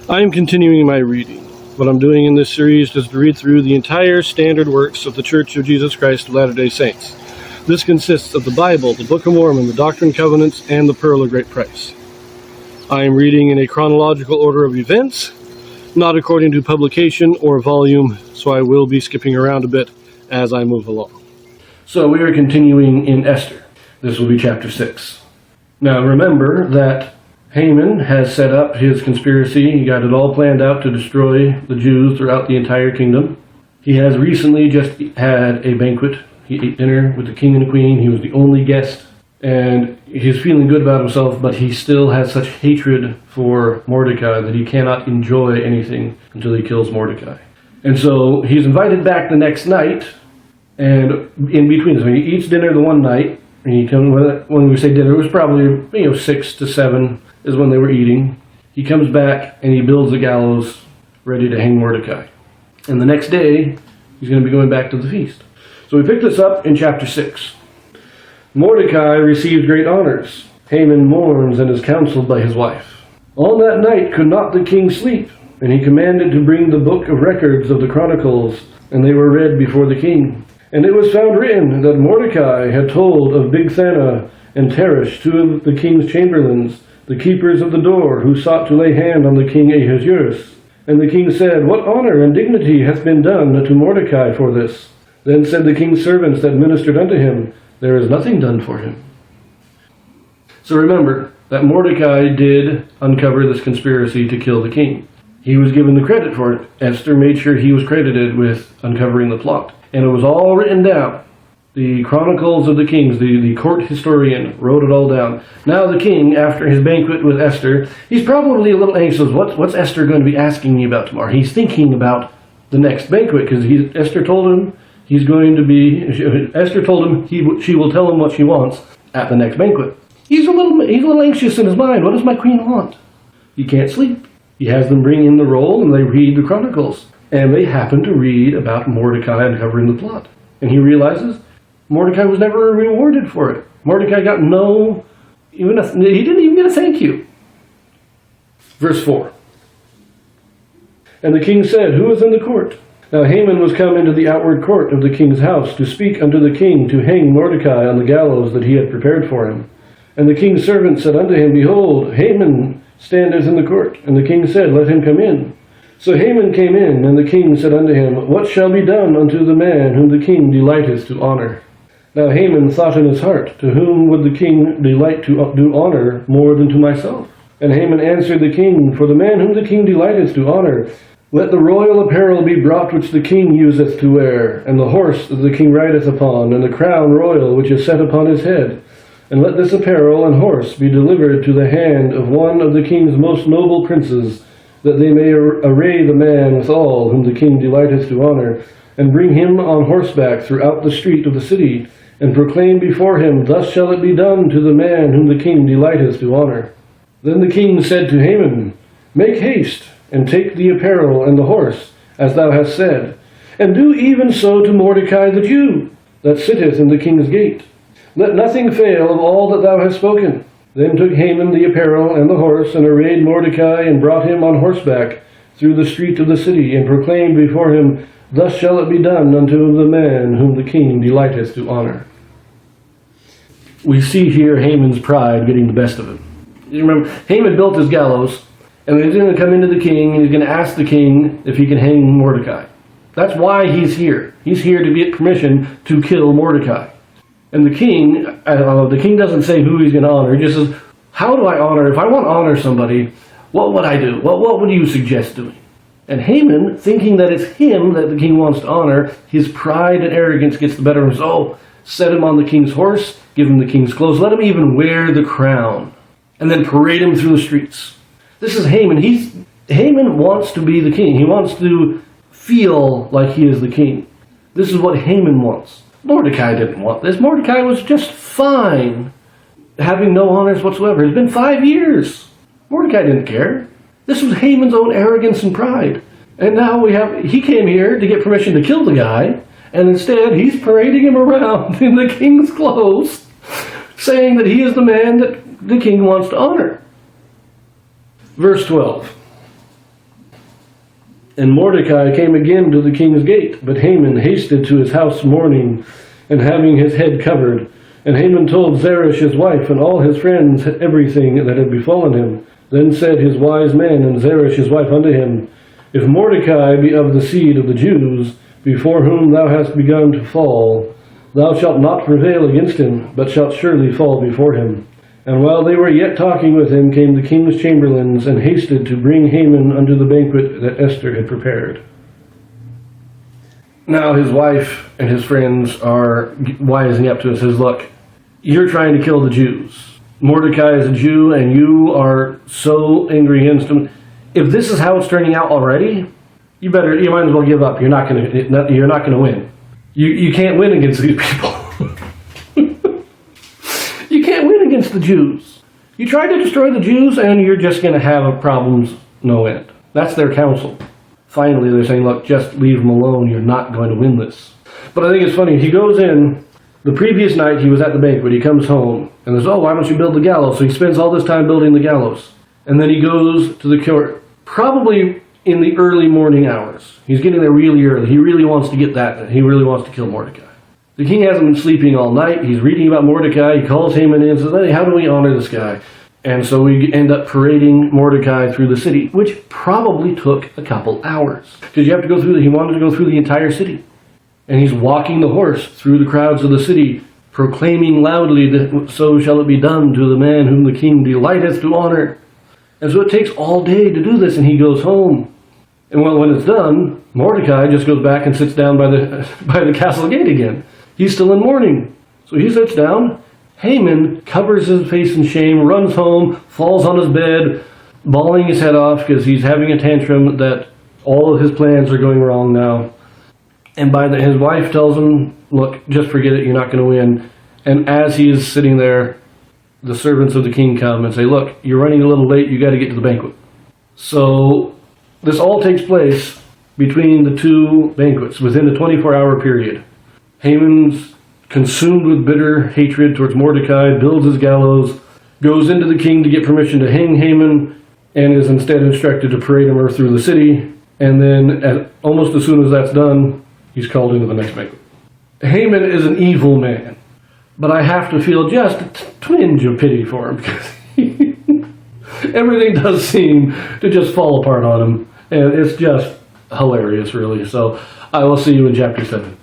I am continuing my reading. What I'm doing in this series is to read through the entire standard works of the Church of Jesus Christ of Latter-day Saints. This consists of the Bible, the Book of Mormon, the Doctrine and Covenants, and the Pearl of Great Price. I am reading in a chronological order of events, not according to publication or volume, so I will be skipping around a bit as I move along. So we are continuing in Esther. This will be chapter 6. Now remember that Haman has set up his conspiracy. He got it all planned out to destroy the Jews throughout the entire kingdom. He has recently just had a banquet. He ate dinner with the king and the queen. He was the only guest. And he's feeling good about himself, but he still has such hatred for Mordecai that he cannot enjoy anything until he kills Mordecai. And so he's invited back the next night, and in between, so he eats dinner the one night, and he comes, when we say dinner, it was probably 6 to 7 is when they were eating. He comes back and he builds a gallows ready to hang Mordecai. And the next day, he's going to be going back to the feast. So we pick this up in chapter 6. Mordecai receives great honors. Haman mourns and is counseled by his wife. On that night could not the king sleep, and he commanded to bring the book of records of the chronicles, and they were read before the king. And it was found written that Mordecai had told of Bigthana and Teresh, two of the king's chamberlains, the keepers of the door, who sought to lay hand on the king Ahasuerus. And the king said, What honor and dignity hath been done to Mordecai for this? Then said the king's servants that ministered unto him, There is nothing done for him. So remember that Mordecai did uncover this conspiracy to kill the king. He was given the credit for it. Esther made sure he was credited with uncovering the plot. And it was all written down. The Chronicles of the Kings, the court historian, wrote it all down. Now the king, after his banquet with Esther, he's probably a little anxious. What's Esther going to be asking me about tomorrow? He's thinking about the next banquet, because Esther told him she will tell him what she wants at the next banquet. He's a little anxious in his mind. What does my queen want? He can't sleep. He has them bring in the roll, and they read the Chronicles. And they happen to read about Mordecai uncovering the plot. And he realizes Mordecai was never rewarded for it. Mordecai got he didn't even get a thank you. Verse 4. And the king said, Who is in the court? Now Haman was come into the outward court of the king's house to speak unto the king to hang Mordecai on the gallows that he had prepared for him. And the king's servant said unto him, Behold, Haman standeth in the court. And the king said, Let him come in. So Haman came in, and the king said unto him, What shall be done unto the man whom the king delighteth to honor? Now Haman thought in his heart, To whom would the king delight to do honor more than to myself? And Haman answered the king, For the man whom the king delighteth to honor, let the royal apparel be brought which the king useth to wear, and the horse that the king rideth upon, and the crown royal which is set upon his head. And let this apparel and horse be delivered to the hand of one of the king's most noble princes, that they may array the man withal whom the king delighteth to honor, and bring him on horseback throughout the street of the city, and proclaim before him, Thus shall it be done to the man whom the king delighteth to honor. Then the king said to Haman, Make haste, and take the apparel and the horse, as thou hast said, and do even so to Mordecai the Jew, that sitteth in the king's gate. Let nothing fail of all that thou hast spoken. Then took Haman the apparel and the horse, and arrayed Mordecai, and brought him on horseback through the street of the city, and proclaimed before him, Thus shall it be done unto the man whom the king delighteth to honor. We see here Haman's pride getting the best of him. You remember, Haman built his gallows, and he's going to come into the king, and he's going to ask the king if he can hang Mordecai. That's why he's here. He's here to get permission to kill Mordecai. And the king doesn't say who he's going to honor. He just says, How do I honor? If I want to honor somebody, what would I do? What would you suggest doing? And Haman, thinking that it's him that the king wants to honor, his pride and arrogance gets the better of him. So, set him on the king's horse, give him the king's clothes, let him even wear the crown, and then parade him through the streets. This is Haman. Haman wants to be the king. He wants to feel like he is the king. This is what Haman wants. Mordecai didn't want this. Mordecai was just fine, having no honors whatsoever. It's been 5 years. Mordecai didn't care. This was Haman's own arrogance and pride. And now he came here to get permission to kill the guy, and instead he's parading him around in the king's clothes, saying that he is the man that the king wants to honor. Verse 12. And Mordecai came again to the king's gate, but Haman hasted to his house mourning, and having his head covered. And Haman told Zeresh his wife and all his friends everything that had befallen him. Then said his wise men and Zeresh his wife unto him, If Mordecai be of the seed of the Jews, before whom thou hast begun to fall, thou shalt not prevail against him, but shalt surely fall before him. And while they were yet talking with him, came the king's chamberlains, and hasted to bring Haman unto the banquet that Esther had prepared. Now his wife and his friends are wising up to him and says, Look, you're trying to kill the Jews. Mordecai is a Jew, and you are so angry against him. If this is how it's turning out already, you might as well give up. You're not going to win. You can't win against these people. You can't win against the Jews. You try to destroy the Jews, and you're just going to have problems no end. That's their counsel. Finally, they're saying, look, just leave them alone. You're not going to win this. But I think it's funny. He goes in. The previous night, he was at the banquet. He comes home, and there's, why don't you build the gallows? So he spends all this time building the gallows. And then he goes to the court, probably in the early morning hours. He's getting there really early. He really wants to get that. He really wants to kill Mordecai. The king hasn't been sleeping all night. He's reading about Mordecai. He calls Haman in and says, hey, how do we honor this guy? And so we end up parading Mordecai through the city, which probably took a couple hours. Because you have to go through, he wanted to go through the entire city. And he's walking the horse through the crowds of the city, proclaiming loudly that so shall it be done to the man whom the king delighteth to honor. And so it takes all day to do this, and he goes home. And when it's done, Mordecai just goes back and sits down by the castle gate again. He's still in mourning. So he sits down. Haman covers his face in shame, runs home, falls on his bed, bawling his head off because he's having a tantrum that all of his plans are going wrong now. And his wife tells him, look, just forget it, you're not going to win. And as he is sitting there, the servants of the king come and say, look, you're running a little late, you got to get to the banquet. So this all takes place between the two banquets within a 24-hour period. Haman's consumed with bitter hatred towards Mordecai, builds his gallows, goes into the king to get permission to hang Haman, and is instead instructed to parade him through the city. And then almost as soon as that's done, he's called into the next banquet. Haman is an evil man, but I have to feel just a twinge of pity for him because everything does seem to just fall apart on him, and it's just hilarious, really. So I will see you in chapter 7.